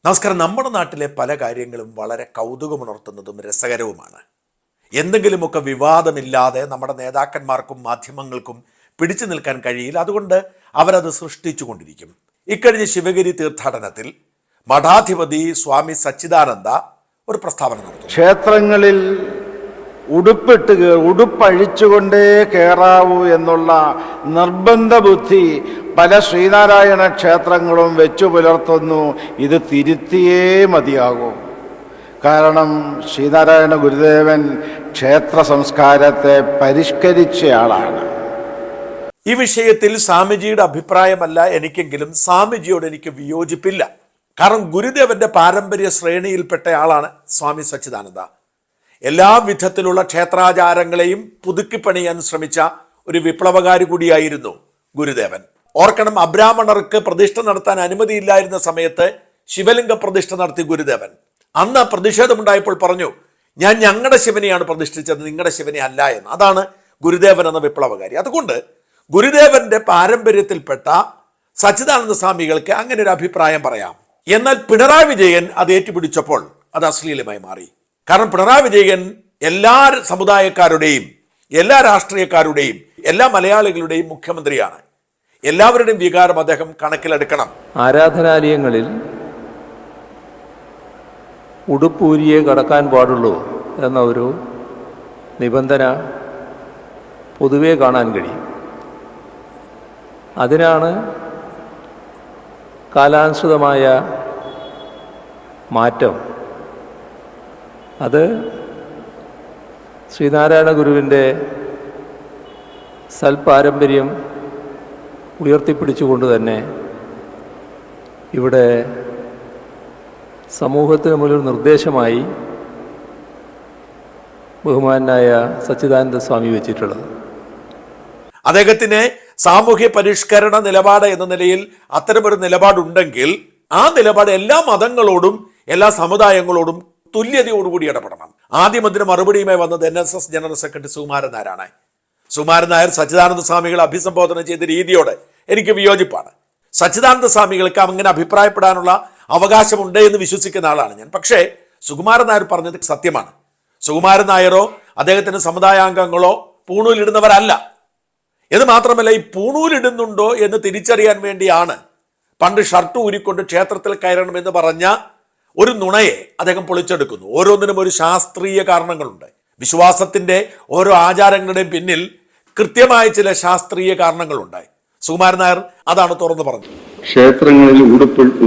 നമസ്കാരം. നമ്മുടെ നാട്ടിലെ പല കാര്യങ്ങളും വളരെ കൗതുകമുണർത്തുന്നതും രസകരവുമാണ്. എന്തെങ്കിലുമൊക്കെ വിവാദമില്ലാതെ നമ്മുടെ നേതാക്കന്മാർക്കും മാധ്യമങ്ങൾക്കും പിടിച്ചു നിൽക്കാൻ കഴിയില്ല. അതുകൊണ്ട് അവരത് സൃഷ്ടിച്ചുകൊണ്ടിരിക്കും. ഇക്കഴിഞ്ഞ ശിവഗിരി തീർത്ഥാടനത്തിൽ മഠാധിപതി സ്വാമി സച്ചിദാനന്ദ ഒരു പ്രസ്താവന നടത്തി. ക്ഷേത്രങ്ങളിൽ ഉടുപ്പഴിച്ചുകൊണ്ടേ കയറാവൂ എന്നുള്ള നിർബന്ധ ബുദ്ധി പല ശ്രീനാരായണ ക്ഷേത്രങ്ങളും വെച്ചു പുലർത്തുന്നു. ഇത് തിരുത്തിയേ മതിയാകൂ. കാരണം ശ്രീനാരായണ ഗുരുദേവൻ ക്ഷേത്ര സംസ്കാരത്തെ പരിഷ്കരിച്ചയാളാണ്. ഈ വിഷയത്തിൽ സ്വാമിജിയുടെ അഭിപ്രായമല്ല എനിക്കെങ്കിലും സ്വാമിജിയോട് എനിക്ക് വിയോജിപ്പില്ല. കാരണം ഗുരുദേവന്റെ പാരമ്പര്യ ശ്രേണിയിൽപ്പെട്ട ആളാണ് സ്വാമി സച്ചിദാനന്ദ. എല്ലാ വിധത്തിലുള്ള ക്ഷേത്രാചാരങ്ങളെയും പുതുക്കിപ്പണിയാൻ ശ്രമിച്ച ഒരു വിപ്ലവകാരി കൂടിയായിരുന്നു ഗുരുദേവൻ. ഓർക്കണം, അബ്രാഹ്മണർക്ക് പ്രതിഷ്ഠ നടത്താൻ അനുമതിയില്ലായിരുന്ന സമയത്ത് ശിവലിംഗ പ്രതിഷ്ഠ നടത്തി ഗുരുദേവൻ. അന്ന് പ്രതിഷേധമുണ്ടായപ്പോൾ പറഞ്ഞു, ഞാൻ ഞങ്ങളുടെ ശിവനെയാണ് പ്രതിഷ്ഠിച്ചത്, നിങ്ങളുടെ ശിവനെ അല്ല എന്ന്. അതാണ് ഗുരുദേവൻ എന്ന വിപ്ലവകാരി. അതുകൊണ്ട് ഗുരുദേവന്റെ പാരമ്പര്യത്തിൽപ്പെട്ട സച്ചിദാനന്ദ സ്വാമികൾക്ക് അങ്ങനെ ഒരു അഭിപ്രായം പറയാം. എന്നാൽ പിണറായി വിജയൻ അത് ഏറ്റുപിടിച്ചപ്പോൾ അത് അശ്ലീലമായി മാറി. കാരണം പിണറായി വിജയൻ എല്ലാ സമുദായക്കാരുടെയും എല്ലാ രാഷ്ട്രീയക്കാരുടെയും എല്ലാ മലയാളികളുടെയും മുഖ്യമന്ത്രിയാണ്. എല്ലാവരുടെയും വികാരം അദ്ദേഹം കണക്കിലെടുക്കണം. ആരാധനാലയങ്ങളിൽ ഉടുപ്പൂരിയെ കടക്കാൻ പാടുള്ളൂ എന്ന ഒരു നിബന്ധന പൊതുവെ കാണാൻ കഴിയും. അതിനാണ് കാലാനുസൃതമായ മാറ്റം. അത് ശ്രീനാരായണ ഗുരുവിൻ്റെ സൽപാരമ്പര്യം ഉയർത്തിപ്പിടിച്ചുകൊണ്ട് തന്നെ ഇവിടെ സമൂഹത്തിന് മുന്നിൽ നിർദ്ദേശമായി ബഹുമാനായ സച്ചിദാനന്ദ സ്വാമി വെച്ചിട്ടുള്ളത്. അദ്ദേഹത്തിന് സാമൂഹ്യ പരിഷ്കരണ നിലപാട് എന്ന നിലയിൽ അത്തരമൊരു നിലപാടുണ്ടെങ്കിൽ ആ നിലപാട് എല്ലാ മതങ്ങളോടും എല്ലാ സമുദായങ്ങളോടും തുല്യതയോടുകൂടി ഇടപെടണം. ആദ്യം അതിന് മറുപടിയുമായി വന്നത് NSS ജനറൽ സെക്രട്ടറി സുകുമാരൻ നായരാണ്. സുകുമാരൻ നായർ സച്ചിദാനന്ദ സ്വാമികളെ അഭിസംബോധന ചെയ്ത രീതിയോട് എനിക്ക് വിയോജിപ്പാണ്. സച്ചിദാനന്ദ സ്വാമികൾക്ക് അങ്ങനെ അഭിപ്രായപ്പെടാനുള്ള അവകാശമുണ്ട് എന്ന് വിശ്വസിക്കുന്ന ആളാണ് ഞാൻ. പക്ഷേ സുകുമാരൻ നായർ പറഞ്ഞത് സത്യമാണ്. സുകുമാരൻ നായരോ അദ്ദേഹത്തിന്റെ സമുദായാംഗങ്ങളോ പൂണൂലിടുന്നവരല്ല. എന്ന് മാത്രമല്ല, ഈ പൂണൂലിടുന്നുണ്ടോ എന്ന് തിരിച്ചറിയാൻ വേണ്ടിയാണ് പണ്ട് ഷർട്ട് ഊരിക്കൊണ്ട് ക്ഷേത്രത്തിൽ കയറണമെന്ന് പറഞ്ഞ ഒരു നുണയെ അദ്ദേഹം പൊളിച്ചെടുക്കുന്നു. ഓരോന്നിനും ഒരു ശാസ്ത്രീയ കാരണങ്ങളുണ്ട്. വിശ്വാസത്തിന്റെ ഓരോ ആചാരങ്ങളുടെയും പിന്നിൽ കൃത്യമായ ചില ശാസ്ത്രീയ കാരണങ്ങളുണ്ട്. സുകുമാരൻ നായർ അതാണ് തുറന്നു പറഞ്ഞത്. ക്ഷേത്രങ്ങളിൽ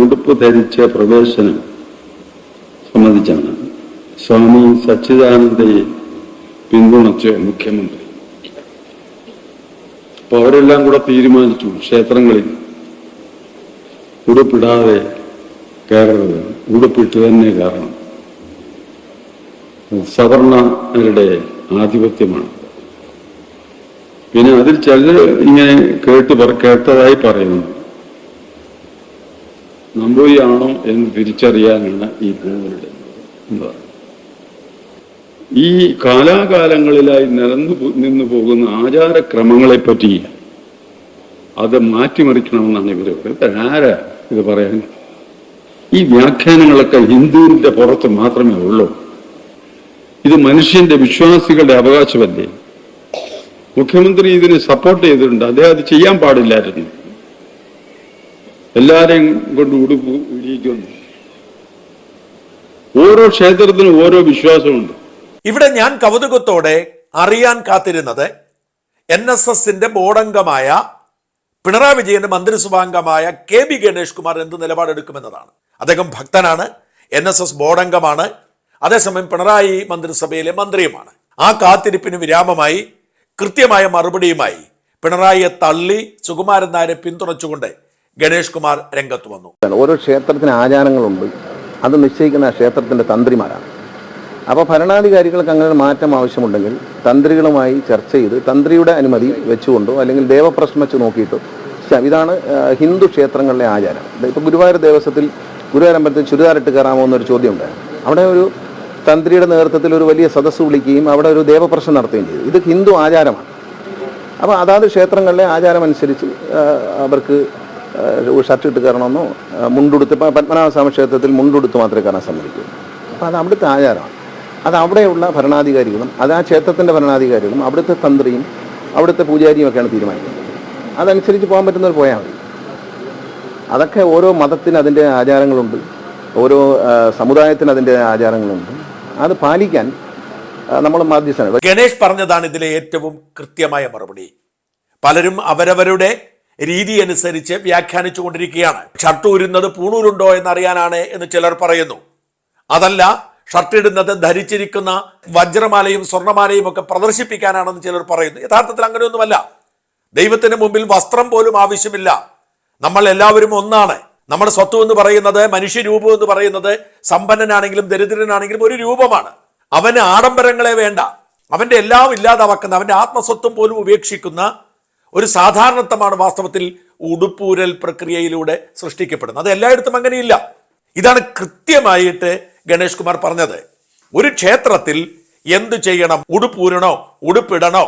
ഉടുപ്പ് ധരിച്ച പ്രവേശനം സംബന്ധിച്ചാണ് സ്വാമി സച്ചിദാനന്ദയെ പിന്തുണച്ച മുഖ്യമന്ത്രി. അപ്പൊ അവരെല്ലാം കൂടെ തീരുമാനിച്ചു ക്ഷേത്രങ്ങളിൽ ഉടുപ്പിടാതെ കയറരുത്, ഉടുപ്പിട്ട് തന്നെ കയറണം. സവർണരുടെ ആധിപത്യമാണ്. പിന്നെ അതിൽ ചിലർ ഇങ്ങനെ കേട്ടതായി പറയുന്നു. നമ്പൂരിയാണോ എന്ന് തിരിച്ചറിയാനാണ് ഈ പൂവിടുന്നത് എന്ന് പറയുന്നത്. ഈ കാലാകാലങ്ങളിലായി നിന്നു പോകുന്ന ആചാരക്രമങ്ങളെ പറ്റി അത് മാറ്റിമറിക്കണമെന്നാണ് ഇവർ പറയുന്നത്. ആരാ ഇത് പറയാൻ? ഈ വ്യാഖ്യാനങ്ങളൊക്കെ ഹിന്ദുവിന്റെ പുറത്ത് മാത്രമേ ഉള്ളൂ. ഇത് മനുഷ്യന്റെ വിശ്വാസികളുടെ അവകാശമല്ലേ? മുഖ്യമന്ത്രി ഇതിന് സപ്പോർട്ട് ചെയ്തിട്ടുണ്ട്. അദ്ദേഹം അത് ചെയ്യാൻ പാടില്ലായിരുന്നു. എല്ലാരെയും കൊണ്ട് ഉടുപ്പ് ഇടിയിക്കുന്നു. ഓരോ ക്ഷേത്രത്തിനും ഓരോ വിശ്വാസമുണ്ട്. ഇവിടെ ഞാൻ കൗതുകത്തോടെ അറിയാൻ കാത്തിരുന്നത് NSSന്റെ ബോർഡംഗമായ പിണറായി വിജയന്റെ മന്ത്രിസഭാംഗമായ KB ഗണേഷ് കുമാർ എന്ത് നിലപാടെടുക്കുമെന്നതാണ്. അദ്ദേഹം ഭക്തനാണ്, NSS ബോർഡംഗമാണ്, അതേസമയം പിണറായി മന്ത്രിസഭയിലെ മന്ത്രിയുമാണ്. ആ കാത്തിരിപ്പിന് വിരാമമായി കൃത്യമായ മറുപടിയുമായി പിണറായിയെ തള്ളി സുകുമാരൻ നായരെ പിന്തുണച്ചുകൊണ്ട് ഗണേഷ് കുമാർ രംഗത്ത് വന്നു. ഓരോ ക്ഷേത്രത്തിന് ആചാരങ്ങളുണ്ട്. അത് നിശ്ചയിക്കുന്ന ക്ഷേത്രത്തിന്റെ തന്ത്രിമാരാണ്. അപ്പോൾ ഭരണാധികാരികൾക്ക് അങ്ങനെ മാറ്റം ആവശ്യമുണ്ടെങ്കിൽ തന്ത്രികളുമായി ചർച്ച ചെയ്ത് തന്ത്രിയുടെ അനുമതി വെച്ചുകൊണ്ടോ അല്ലെങ്കിൽ ദേവപ്രശ്നം വെച്ച് നോക്കിയിട്ടോ ഇതാണ് ഹിന്ദു ക്ഷേത്രങ്ങളിലെ ആചാരം. ഇപ്പോൾ ഗുരുവായൂർ ദേവസ്വത്തിൽ ഗുരുവായൂരമ്പലത്തിൽ ചുരിദാറിട്ട് കയറാമോ എന്നൊരു ചോദ്യം ഉണ്ടായിരുന്നു. അവിടെ ഒരു തന്ത്രിയുടെ നേതൃത്വത്തിൽ ഒരു വലിയ സദസ്സ് വിളിക്കുകയും അവിടെ ഒരു ദേവപ്രശ്നം നടത്തുകയും ചെയ്തു. ഇത് ഹിന്ദു ആചാരമാണ്. അപ്പോൾ അതാത് ക്ഷേത്രങ്ങളിലെ ആചാരം അനുസരിച്ച് അവർക്ക് ഷർട്ട് ഇട്ട് കയറണമെന്നോ മുണ്ടുടുത്ത്, ഇപ്പോൾ പത്മനാഭസ്വാമി ക്ഷേത്രത്തിൽ മുണ്ടുടുത്ത് മാത്രമേ കയറാൻ സമ്മതിക്കൂ. അപ്പോൾ അത് അവിടുത്തെ ആചാരമാണ്. അത് അവിടെയുള്ള ഭരണാധികാരികളും അത് ആ ക്ഷേത്രത്തിൻ്റെ ഭരണാധികാരികളും അവിടുത്തെ തന്ത്രിയും അവിടുത്തെ പൂജാരിയും ഒക്കെയാണ് തീരുമാനിക്കുന്നത്. അതനുസരിച്ച് പോകാൻ പറ്റുന്നവർ പോയാൽ മതി. അതൊക്കെ ഓരോ മതത്തിന് അതിൻ്റെ ആചാരങ്ങളുണ്ട്, ഓരോ സമുദായത്തിന് അതിൻ്റെ ആചാരങ്ങളുണ്ട്. അത് പാലിക്കാൻ നമ്മൾ ബാധ്യസ്ഥരാണ്. ഗണേഷ് പറഞ്ഞതാണ് ഇതിലെ ഏറ്റവും കൃത്യമായ മറുപടി. പലരും അവരവരുടെ രീതി അനുസരിച്ച് വ്യാഖ്യാനിച്ചു കൊണ്ടിരിക്കുകയാണ്. ഷർട്ട് ഊരുന്നത് പൂണൂലുണ്ടോ എന്നറിയാനാണ് എന്ന് ചിലർ പറയുന്നു. അതല്ല, ഷർട്ട് ഇടുന്നത് ധരിച്ചിരിക്കുന്ന വജ്രമാലയും സ്വർണ്ണമാലയും ഒക്കെ പ്രദർശിപ്പിക്കാനാണെന്ന് ചിലർ പറയുന്നു. യഥാർത്ഥത്തിൽ അങ്ങനെയൊന്നുമല്ല. ദൈവത്തിന് മുമ്പിൽ വസ്ത്രം പോലും ആവശ്യമില്ല. നമ്മൾ എല്ലാവരും ഒന്നാണ്. നമ്മുടെ സ്വത്വം എന്ന് പറയുന്നത്, മനുഷ്യരൂപം എന്ന് പറയുന്നത്, സമ്പന്നനാണെങ്കിലും ദരിദ്രനാണെങ്കിലും ഒരു രൂപമാണ്. അവന് ആഡംബരങ്ങളെ വേണ്ട. അവന്റെ എല്ലാം ഇല്ലാതാക്കുന്ന, അവന്റെ ആത്മസ്വത്വം പോലും ഉപേക്ഷിക്കുന്ന ഒരു സാധാരണത്വമാണ് വാസ്തവത്തിൽ ഉടുപ്പൂരൽ പ്രക്രിയയിലൂടെ സൃഷ്ടിക്കപ്പെടുന്നത്. അത് എല്ലായിടത്തും അങ്ങനെയില്ല. ഇതാണ് കൃത്യമായിട്ട് ഗണേഷ് കുമാർ പറഞ്ഞത്. ഒരു ക്ഷേത്രത്തിൽ എന്തു ചെയ്യണം, ഉടുപ്പൂരണോ ഉടുപ്പിടണോ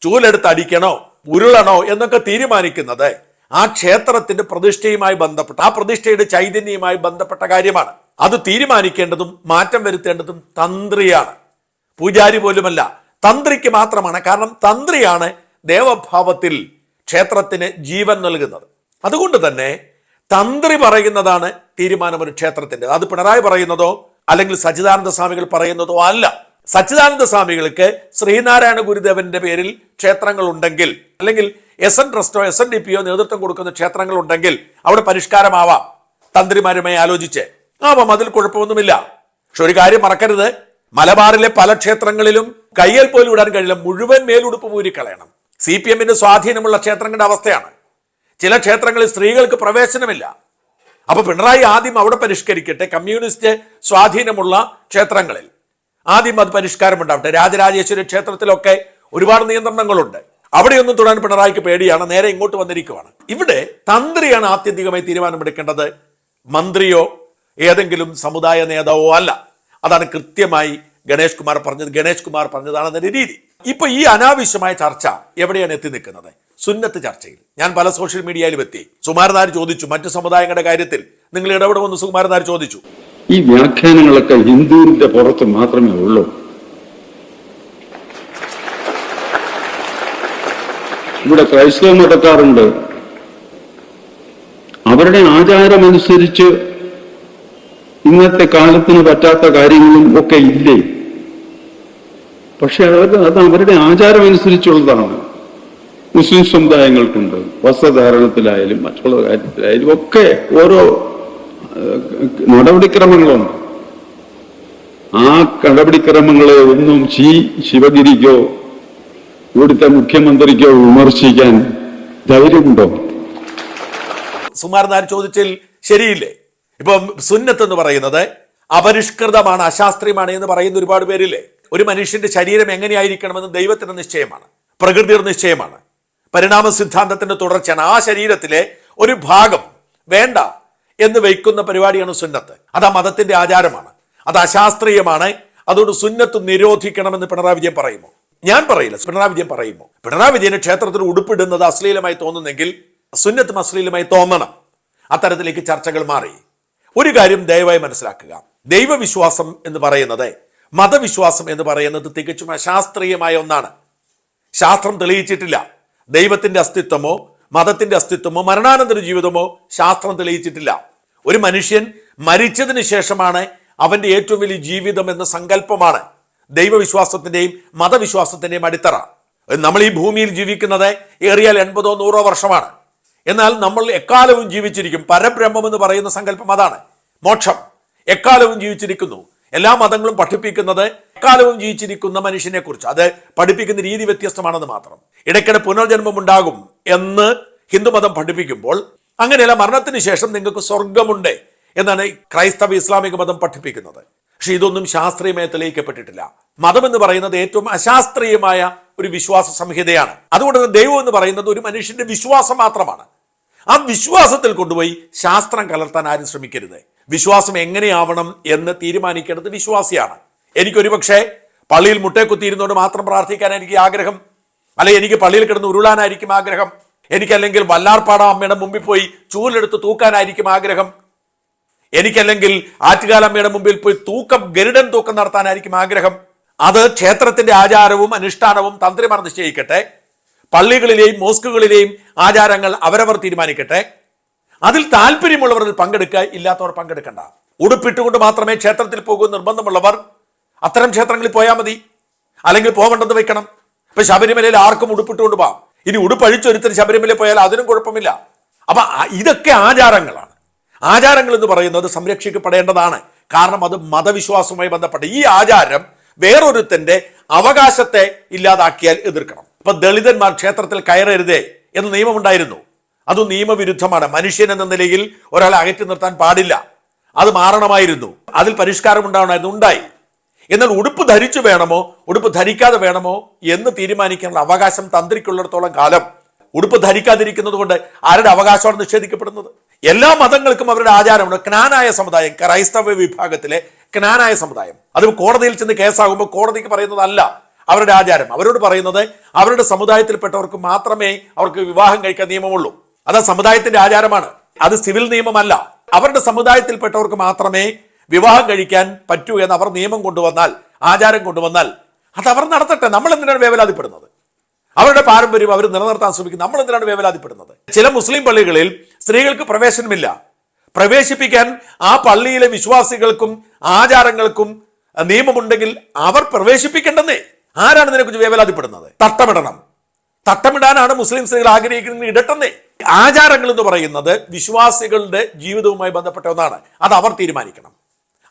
ചൂലെടുത്ത് അടിക്കണോ ഉരുളണോ എന്നൊക്കെ തീരുമാനിക്കുന്നത് ആ ക്ഷേത്രത്തിന്റെ പ്രതിഷ്ഠയുമായി ബന്ധപ്പെട്ട, ആ പ്രതിഷ്ഠയുടെ ചൈതന്യവുമായി ബന്ധപ്പെട്ട കാര്യമാണ്. അത് തീരുമാനിക്കേണ്ടതും മാറ്റം വരുത്തേണ്ടതും തന്ത്രിയാണ്, പൂജാരി പോലുമല്ല. തന്ത്രിക്ക് മാത്രമാണ്. കാരണം തന്ത്രിയാണ് ദേവഭാവത്തിൽ ക്ഷേത്രത്തിന് ജീവൻ നൽകുന്നത്. അതുകൊണ്ട് തന്നെ തന്ത്രി പറയുന്നതാണ് തീരുമാനം ഒരു ക്ഷേത്രത്തിന്റെ. അത് പിണറായി പറയുന്നതോ അല്ലെങ്കിൽ സച്ചിദാനന്ദ സ്വാമികൾ പറയുന്നതോ അല്ല. സച്ചിദാനന്ദ സ്വാമികൾക്ക് ശ്രീനാരായണ ഗുരുദേവന്റെ പേരിൽ ക്ഷേത്രങ്ങൾ ഉണ്ടെങ്കിൽ, അല്ലെങ്കിൽ SN ട്രസ്റ്റോ SNDPയോ നേതൃത്വം കൊടുക്കുന്ന ക്ഷേത്രങ്ങൾ ഉണ്ടെങ്കിൽ അവിടെ പരിഷ്കാരമാവാം. തന്ത്രിമാരുമായി ആലോചിച്ച് ആവാം, അതിൽ കുഴപ്പമൊന്നുമില്ല. പക്ഷെ ഒരു കാര്യം മറക്കരുത്, മലബാറിലെ പല ക്ഷേത്രങ്ങളിലും കയ്യേൽ പോലും ഇടാൻ കഴിയില്ല, മുഴുവൻ മേലുടുപ്പ് ഊരിക്കളയണം. CPM സ്വാധീനമുള്ള ക്ഷേത്രങ്ങളുടെ അവസ്ഥയാണ്. ചില ക്ഷേത്രങ്ങളിൽ സ്ത്രീകൾക്ക് പ്രവേശനമില്ല. അപ്പൊ പിണറായി ആദ്യം അവിടെ പരിഷ്കരിക്കട്ടെ. കമ്മ്യൂണിസ്റ്റ് സ്വാധീനമുള്ള ക്ഷേത്രങ്ങളിൽ ആദ്യം അത് പരിഷ്കാരം ഉണ്ടാവട്ടെ. രാജരാജേശ്വരി ക്ഷേത്രത്തിലൊക്കെ ഒരുപാട് നിയന്ത്രണങ്ങളുണ്ട്. അവിടെയൊന്നും തൊടാൻ പിണറായിക്ക് പേടിയാണ്. നേരെ ഇങ്ങോട്ട് വന്നിരിക്കുകയാണ്. ഇവിടെ തന്ത്രിയാണ് ആത്യന്തികമായി തീരുമാനമെടുക്കേണ്ടത്, മന്ത്രിയോ ഏതെങ്കിലും സമുദായ നേതാവോ അല്ല. അതാണ് കൃത്യമായി ഗണേഷ് കുമാർ പറഞ്ഞത്. ഗണേഷ് കുമാർ പറഞ്ഞതാണ് അതിന്റെ രീതി. ഇപ്പൊ ഈ അനാവശ്യമായ ചർച്ച എവിടെയാണ് എത്തി നിൽക്കുന്നത്? സുന്നത്ത് ചർച്ചയിൽ ഞാൻ പല സോഷ്യൽ മീഡിയയിലും എത്തി. സുകുമാരനാർ ചോദിച്ചു, മറ്റു സമുദായങ്ങളുടെ കാര്യത്തിൽ നിങ്ങൾ ഇടപെടുമെന്ന് സുകുമാരനാർ ചോദിച്ചു. ഈ വ്യാഖ്യാനങ്ങളൊക്കെ ഹിന്ദുവിന്റെ പുറത്ത് മാത്രമേ ഉള്ളൂ. ഇവിടെ ക്രൈസ്തവ മതക്കാരുണ്ട്. അവരുടെ ആചാരമനുസരിച്ച് ഇന്നത്തെ കാലത്തിന് പറ്റാത്ത കാര്യങ്ങളും ഒക്കെ ഇല്ലേ? പക്ഷെ അത് അവരുടെ ആചാരമനുസരിച്ചുള്ളതാണ്. മുസ്ലിം സമുദായങ്ങൾക്കുണ്ട്. വസ്ത്രധാരണത്തിലായാലും മറ്റുള്ള കാര്യത്തിലായാലും ഒക്കെ ഓരോ നടപടിക്രമങ്ങളുണ്ട്. ആ നടപടിക്രമങ്ങളെ ഒന്നും ശിവഗിരിക്കോ ഇവിടുത്തെ മുഖ്യമന്ത്രിക്കോ വിമർശിക്കാൻ ധൈര്യമുണ്ടോ? സുകുമാരനാർ ചോദിച്ചാൽ ശരിയില്ലേ? ഇപ്പം സുന്നത്ത് എന്ന് പറയുന്നത് അപരിഷ്കൃതമാണ്, അശാസ്ത്രീയമാണ് എന്ന് പറയുന്ന ഒരുപാട് പേരില്ലേ? ഒരു മനുഷ്യന്റെ ശരീരം എങ്ങനെയായിരിക്കണമെന്ന് ദൈവത്തിന്റെ നിശ്ചയമാണ്, പ്രകൃതിയുടെ നിശ്ചയമാണ്, പരിണാമ സിദ്ധാന്തത്തിന്റെ തുടർച്ചയാണ്. ആ ശരീരത്തിലെ ഒരു ഭാഗം വേണ്ട എന്ന് വയ്ക്കുന്ന പരിപാടിയാണ് സുന്നത്ത്. അത് ആ മതത്തിന്റെ ആചാരമാണ്. അത് അശാസ്ത്രീയമാണ്. അതുകൊണ്ട് സുന്നത്ത് നിരോധിക്കണമെന്ന് പിണറായി വിജയൻ പറയുമോ? ഞാൻ പറയില്ല. പിണറായി വിജയൻ പറയുമോ? പിണറായി വിജയന് ക്ഷേത്രത്തിൽ ഉടുപ്പിടുന്നത് അശ്ലീലമായി തോന്നുന്നെങ്കിൽ സുന്നത്തും അശ്ലീലമായി തോന്നണം. അത്തരത്തിലേക്ക് ചർച്ചകൾ മാറി. ഒരു കാര്യം ദയവായി മനസ്സിലാക്കുക, ദൈവവിശ്വാസം എന്ന് പറയുന്നത്, മതവിശ്വാസം എന്ന് പറയുന്നത് തികച്ചും അശാസ്ത്രീയമായ ഒന്നാണ്. ശാസ്ത്രം തെളിയിച്ചിട്ടില്ല. ദൈവത്തിന്റെ അസ്തിത്വമോ മതത്തിന്റെ അസ്തിത്വമോ മരണാനന്തര ജീവിതമോ ശാസ്ത്രം തെളിയിച്ചിട്ടില്ല. ഒരു മനുഷ്യൻ മരിച്ചതിന് ശേഷമാണ് അവന്റെ ഏറ്റവും വലിയ ജീവിതം എന്ന സങ്കല്പമാണ് ദൈവവിശ്വാസത്തിന്റെയും മതവിശ്വാസത്തിന്റെയും അടിത്തറ. നമ്മൾ ഈ ഭൂമിയിൽ ജീവിക്കുന്നത് ഏറിയാൽ 80 or 100 വർഷമാണ്. എന്നാൽ നമ്മൾ എക്കാലവും ജീവിച്ചിരിക്കും. പരബ്രഹ്മം എന്ന് പറയുന്ന സങ്കല്പം അതാണ്. മോക്ഷം എക്കാലവും ജീവിച്ചിരിക്കുന്നു. എല്ലാ മതങ്ങളും പഠിപ്പിക്കുന്നത് എക്കാലവും ജീവിച്ചിരിക്കുന്ന മനുഷ്യനെ കുറിച്ച്. അത് പഠിപ്പിക്കുന്ന രീതി വ്യത്യസ്തമാണെന്ന് മാത്രം. ഇടയ്ക്കിടെ പുനർജന്മം ഉണ്ടാകും എന്ന് ഹിന്ദുമതം പഠിപ്പിക്കുമ്പോൾ അങ്ങനെയല്ല, മരണത്തിന് ശേഷം നിങ്ങൾക്ക് സ്വർഗമുണ്ട് എന്നാണ് ക്രൈസ്തവ ഇസ്ലാമിക മതം പഠിപ്പിക്കുന്നത്. പക്ഷെ ഇതൊന്നും ശാസ്ത്രീയമായി തെളിയിക്കപ്പെട്ടിട്ടില്ല. മതം എന്ന് പറയുന്നത് ഏറ്റവും അശാസ്ത്രീയമായ ഒരു വിശ്വാസ സംഹിതയാണ്. അതുകൊണ്ട് തന്നെ ദൈവം എന്ന് പറയുന്നത് ഒരു മനുഷ്യന്റെ വിശ്വാസം മാത്രമാണ്. ആ വിശ്വാസത്തിൽ കൊണ്ടുപോയി ശാസ്ത്രം കലർത്താൻ ആരും ശ്രമിക്കരുത്. വിശ്വാസം എങ്ങനെയാവണം എന്ന് തീരുമാനിക്കേണ്ടത് വിശ്വാസിയാണ്. എനിക്കൊരു പക്ഷേ പള്ളിയിൽ മുട്ടയെ കുത്തിയിരുന്നുകൊണ്ട് മാത്രം പ്രാർത്ഥിക്കാൻ എനിക്ക് ആഗ്രഹം, അല്ലെ എനിക്ക് പള്ളിയിൽ കിടന്ന് ഉരുളാനായിരിക്കും ആഗ്രഹം. എനിക്കല്ലെങ്കിൽ വല്ലാർപാട അമ്മയുടെ മുമ്പിൽ പോയി ചൂലെടുത്ത് തൂക്കാനായിരിക്കും ആഗ്രഹം. എനിക്കല്ലെങ്കിൽ ആറ്റുകാലമ്മയുടെ മുമ്പിൽ പോയി ഗരുഡൻ തൂക്കം നടത്താനായിരിക്കും ആഗ്രഹം. അത് ക്ഷേത്രത്തിന്റെ ആചാരവും അനുഷ്ഠാനവും തന്ത്രിമാർ നിശ്ചയിക്കട്ടെ. പള്ളികളിലെയും മോസ്കുകളിലെയും ആചാരങ്ങൾ അവരവർ തീരുമാനിക്കട്ടെ. അതിൽ താല്പര്യമുള്ളവർ പങ്കെടുക്കുക, ഇല്ലാത്തവർ പങ്കെടുക്കണ്ട. ഉടുപ്പിട്ടുകൊണ്ട് മാത്രമേ ക്ഷേത്രത്തിൽ പോകൂ നിർബന്ധമുള്ളവർ അത്തരം ക്ഷേത്രങ്ങളിൽ പോയാൽ മതി, അല്ലെങ്കിൽ പോകേണ്ടത് വെക്കണം. ഇപ്പൊ ശബരിമലയിൽ ആർക്കും ഉടുപ്പിട്ടുകൊണ്ട് പോകാം. ഇനി ഉടുപ്പഴിച്ചൊരുത്തർ ശബരിമലയിൽ പോയാൽ അതിനും കുഴപ്പമില്ല. അപ്പൊ ഇതൊക്കെ ആചാരങ്ങളാണ്. ആചാരങ്ങൾ എന്ന് പറയുന്നത് സംരക്ഷിക്കപ്പെടേണ്ടതാണ്. കാരണം അത് മതവിശ്വാസവുമായി ബന്ധപ്പെട്ട ഈ ആചാരം വേറൊരുത്തന്റെ അവകാശത്തെ ഇല്ലാതാക്കിയാൽ എതിർക്കണം. ഇപ്പൊ ദളിതന്മാർ ക്ഷേത്രത്തിൽ കയറരുതേ എന്ന് നിയമമുണ്ടായിരുന്നു. അത് നിയമവിരുദ്ധമാണ്. മനുഷ്യൻ എന്ന നിലയിൽ ഒരാളെ അകറ്റി നിർത്താൻ പാടില്ല. അത് മാറണമായിരുന്നു. അതിൽ പരിഷ്കാരം ഉണ്ടാവണമായിരുന്നു, ഉണ്ടായി. എന്നാൽ ഉടുപ്പ് ധരിച്ചു വേണമോ ഉടുപ്പ് ധരിക്കാതെ വേണമോ എന്ന് തീരുമാനിക്കാനുള്ള അവകാശം തന്ത്രിക്കുള്ളിടത്തോളം കാലം ഉടുപ്പ് ധരിക്കാതിരിക്കുന്നത് കൊണ്ട് ആരുടെ അവകാശമാണ് നിഷേധിക്കപ്പെടുന്നത്? എല്ലാ മതങ്ങൾക്കും അവരുടെ ആചാരമുണ്ട്. ക്നാനായ സമുദായം, ക്രൈസ്തവ വിഭാഗത്തിലെ ക്നാനായ സമുദായം, അത് കോടതിയിൽ ചെന്ന് കേസാകുമ്പോൾ കോടതിക്ക് പറയുന്നതല്ല അവരുടെ ആചാരം. അവരോട് പറയുന്നത് അവരുടെ സമുദായത്തിൽപ്പെട്ടവർക്ക് മാത്രമേ അവർക്ക് വിവാഹം കഴിക്കാൻ നിയമമുള്ളൂ. അത് സമുദായത്തിന്റെ ആചാരമാണ്, അത് സിവിൽ നിയമമല്ല. അവരുടെ സമുദായത്തിൽപ്പെട്ടവർക്ക് മാത്രമേ വിവാഹം കഴിക്കാൻ പറ്റൂ എന്ന് അവർ നിയമം കൊണ്ടുവന്നാൽ, ആചാരം കൊണ്ടുവന്നാൽ അത് അവർ നടത്തട്ടെ. നമ്മൾ എന്തിനാണ് വേവലാതിപ്പെടുന്നത്? അവരുടെ പാരമ്പര്യം അവർ നിലനിർത്താൻ ശ്രമിക്കും. നമ്മൾ എന്തിനാണ് വേവലാതിപ്പെടുന്നത്? ചില മുസ്ലിം പള്ളികളിൽ സ്ത്രീകൾക്ക് പ്രവേശനമില്ല. പ്രവേശിപ്പിക്കാൻ ആ പള്ളിയിലെ വിശ്വാസികൾക്കും ആചാരങ്ങൾക്കും നിയമമുണ്ടെങ്കിൽ അവർ പ്രവേശിപ്പിക്കേണ്ടെന്നേ. ആരാണ് ഇതിനെക്കുറിച്ച് വേവലാതിപ്പെടുന്നത്? തട്ടമിടണം. തട്ടമിടാനാണ് മുസ്ലിം സ്ത്രീകൾ ആഗ്രഹിക്കുന്നത്, ഇടട്ടെന്നേ. ആചാരങ്ങൾ എന്ന് പറയുന്നത് വിശ്വാസികളുടെ ജീവിതവുമായി ബന്ധപ്പെട്ട ഒന്നാണ്. അത് അവർ തീരുമാനിക്കണം.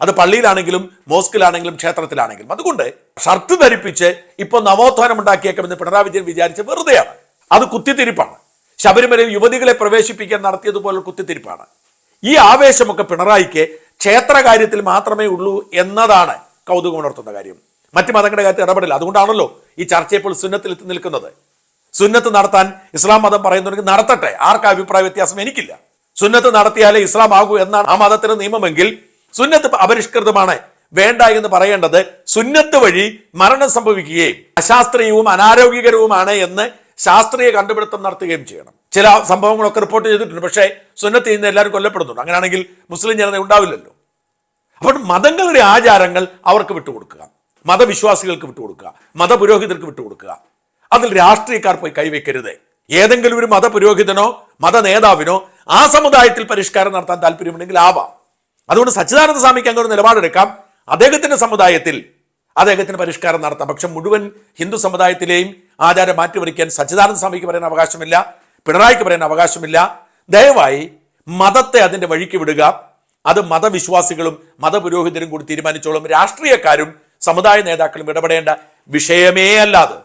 അത് പള്ളിയിലാണെങ്കിലും മോസ്കിലാണെങ്കിലും ക്ഷേത്രത്തിലാണെങ്കിലും. അതുകൊണ്ട് ഷർട്ട് ധരിപ്പിച്ച് ഇപ്പൊ നവോത്ഥാനം ഉണ്ടാക്കിയേക്കുമെന്ന് പിണറായി വിജയൻ വിചാരിച്ച് വെറുതെയാണ്. അത് കുത്തിത്തിരിപ്പാണ്. ശബരിമലയിൽ യുവതികളെ പ്രവേശിപ്പിക്കാൻ നടത്തിയതുപോലെ കുത്തിത്തിരിപ്പാണ്. ഈ ആവേശമൊക്കെ പിണറായിക്ക് ക്ഷേത്ര കാര്യത്തിൽ മാത്രമേ ഉള്ളൂ എന്നതാണ് കൗതുകമുണർത്തുന്ന കാര്യം. മറ്റു മതങ്ങളുടെ കാര്യത്തിൽ ഇടപെടില്ല. അതുകൊണ്ടാണല്ലോ ഈ ചർച്ച ഇപ്പോൾ സുന്നത്തിൽ എത്തി നിൽക്കുന്നത്. സുന്നത്ത് നടത്താൻ ഇസ്ലാം മതം പറയുന്നുണ്ടെങ്കിൽ നടത്തട്ടെ, ആർക്കും അഭിപ്രായ വ്യത്യാസം എനിക്കില്ല. സുന്നത്ത് നടത്തിയാലേ ഇസ്ലാം ആകൂ എന്നാണ് ആ മതത്തിന് നിയമമെങ്കിൽ സുന്നത്ത് അപരിഷ്കൃതമാണ്, വേണ്ട എന്ന് പറയേണ്ടത് സുന്നത്ത് വഴി മരണം സംഭവിക്കുകയും അശാസ്ത്രീയവും അനാരോഗ്യകരവുമാണ് എന്ന് ശാസ്ത്രീയ കണ്ടുപിടുത്തം നടത്തുകയും ചെയ്യണം. ചില സംഭവങ്ങളൊക്കെ റിപ്പോർട്ട് ചെയ്തിട്ടുണ്ട്. പക്ഷേ സുന്നത്ത് ചെയ്യുന്ന എല്ലാവരും കൊല്ലപ്പെടുന്നുണ്ട്. അങ്ങനെയാണെങ്കിൽ മുസ്ലിം ജനത ഉണ്ടാവില്ലല്ലോ. അപ്പോൾ മതങ്ങളുടെ ആചാരങ്ങൾ അവർക്ക് വിട്ടുകൊടുക്കുക, മതവിശ്വാസികൾക്ക് വിട്ടുകൊടുക്കുക, മതപുരോഹിതർക്ക് വിട്ടുകൊടുക്കുക. അതിൽ രാഷ്ട്രീയക്കാർ പോയി കൈവയ്ക്കരുത്. ഏതെങ്കിലും ഒരു മതപുരോഹിതനോ മത നേതാവിനോ ആ സമുദായത്തിൽ പരിഷ്കാരം നടത്താൻ താല്പര്യമുണ്ടെങ്കിൽ ആവാം. അതുകൊണ്ട് സച്ചിദാനന്ദ സ്വാമിക്ക് അങ്ങനെ ഒരു നിലപാടെടുക്കാം. അദ്ദേഹത്തിന്റെ സമുദായത്തിൽ അദ്ദേഹത്തിന് പരിഷ്കാരം നടത്താം. പക്ഷെ മുഴുവൻ ഹിന്ദു സമുദായത്തിലെയും ആചാരം മാറ്റിമറിക്കാൻ സച്ചിദാനന്ദ സ്വാമിക്ക് പറയാൻ അവകാശമില്ല, പിണറായിക്ക് പറയാൻ അവകാശമില്ല. ദയവായി മതത്തെ അതിന്റെ വഴിക്ക് വിടുക. അത് മതവിശ്വാസികളും മതപുരോഹിതരും കൂടി തീരുമാനിച്ചോളും. രാഷ്ട്രീയക്കാരും സമുദായ നേതാക്കളും ഇടപെടേണ്ട വിഷയമേ അല്ലാതെ